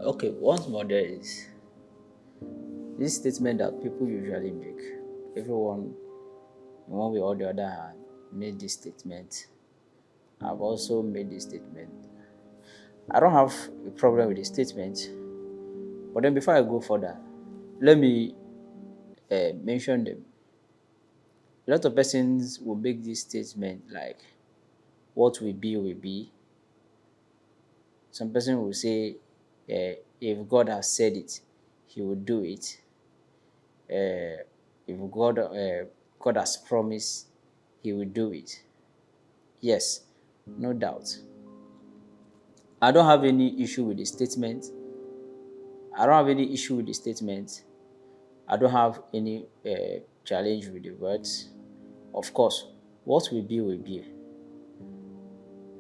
Okay, once more there is this statement that people usually make. Everyone, in one way or the other, had made this statement. I've also made this statement. I don't have a problem with the statement, but then before I go further, let me mention them. A lot of persons will make this statement like, what will be. Some person will say, if God has said it, he will do it. If God has promised, he will do it. Yes, no doubt. I don't have any issue with the statement. I don't have any issue with the statement. I don't have any challenge with the words. Of course, what will be will be.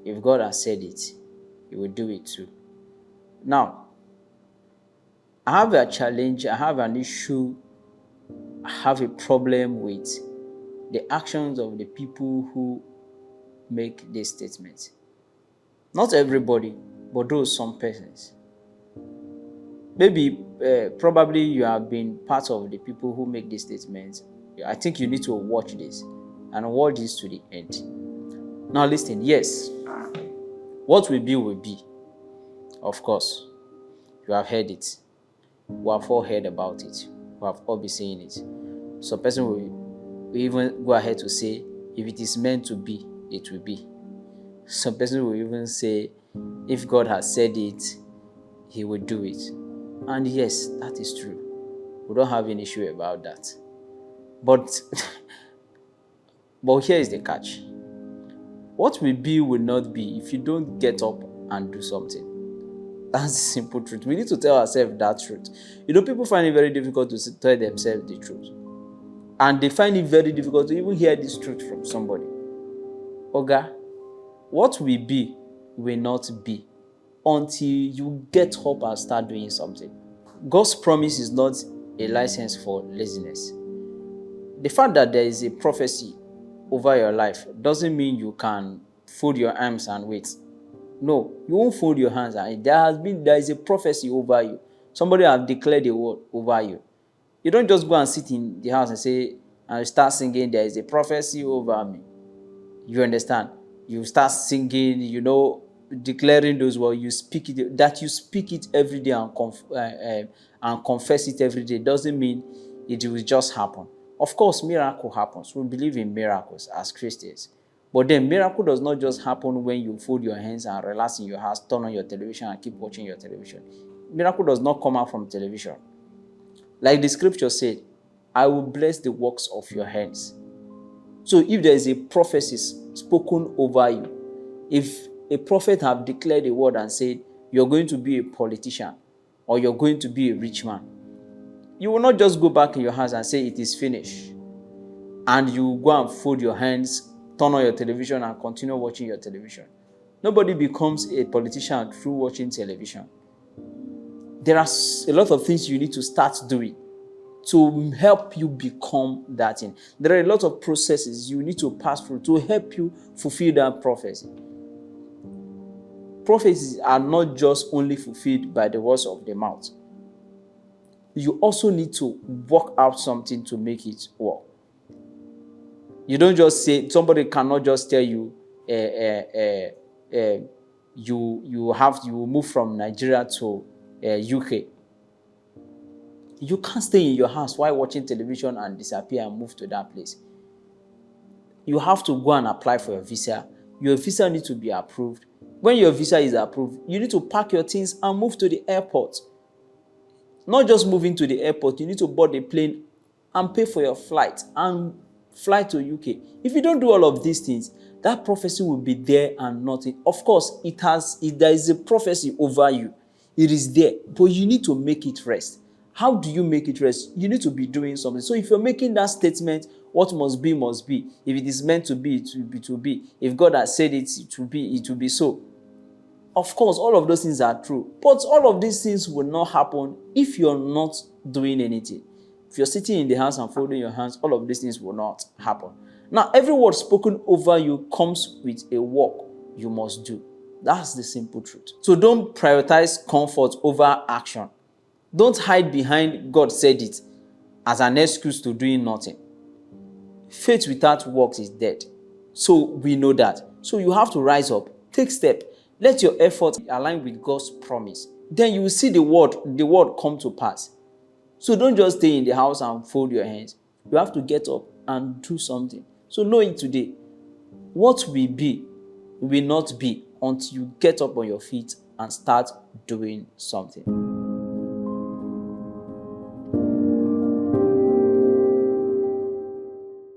If God has said it, he will do it too. Now, I have a challenge, I have an issue, I have a problem with the actions of the people who make these statements. Not everybody, but those some persons. Maybe, probably you have been part of the people who make these statements. I think you need to watch this and watch this to the end. Now, listen, yes, what will be. Of course, you have heard it. We have all heard about it. We have all been saying it. Some person will even go ahead to say, if it is meant to be, it will be. Some person will even say, if God has said it, he will do it. And yes, that is true. We don't have an issue about that. But but here is the catch. What will not be if you don't get up and do something. That's the simple truth. We need to tell ourselves that truth. People find it very difficult to tell themselves the truth. And they find it very difficult to even hear this truth from somebody. Oga, what will not be until you get up and start doing something. God's promise is not a license for laziness. The fact that there is a prophecy over your life doesn't mean you can fold your arms and wait. No, you won't fold your hands. And there is a prophecy over you. Somebody has declared a word over you. You don't just go and sit in the house and say and start singing, there is a prophecy over me. You understand? You start singing, declaring those words. You speak it. That you speak it every day and confess it every day doesn't mean it will just happen. Of course, miracle happens. We believe in miracles as Christians. But then miracle does not just happen when you fold your hands and relax in your house, turn on your television and keep watching your television. Miracle does not come out from television. Like the scripture said, I will bless the works of your hands. So if there is a prophecy spoken over you, if a prophet have declared a word and said, you're going to be a politician or you're going to be a rich man, you will not just go back in your house and say it is finished. And you go and fold your hands, turn on your television and continue watching your television. Nobody becomes a politician through watching television. There are a lot of things you need to start doing to help you become that thing. There are a lot of processes you need to pass through to help you fulfill that prophecy. Prophecies are not just only fulfilled by the words of the mouth. You also need to work out something to make it work. You don't just say, somebody cannot just tell you, you move from Nigeria to UK. You can't stay in your house while watching television and disappear and move to that place. You have to go and apply for your visa. Your visa needs to be approved. When your visa is approved, you need to pack your things and move to the airport. Not just moving to the airport, you need to board a plane and pay for your flight and fly to UK. If you don't do all of these things, that prophecy will be there and nothing. Of course, there is a prophecy over you. It is there, but you need to make it rest. How do you make it rest? You need to be doing something. So if you're making that statement, what must be, must be. If it is meant to be, it will be. If God has said it, it will be so. Of course, all of those things are true. But all of these things will not happen if you're not doing anything. If you're sitting in the house and folding your hands, all of these things will not happen. Now, every word spoken over you comes with a work you must do. That's the simple truth. So don't prioritize comfort over action. Don't hide behind God said it as an excuse to doing nothing. Faith without works is dead. So we know that. So you have to rise up, take step. Let your effort align with God's promise. Then you will see the word come to pass. So don't just stay in the house and fold your hands. You have to get up and do something. So know it today. What will be will not be until you get up on your feet and start doing something.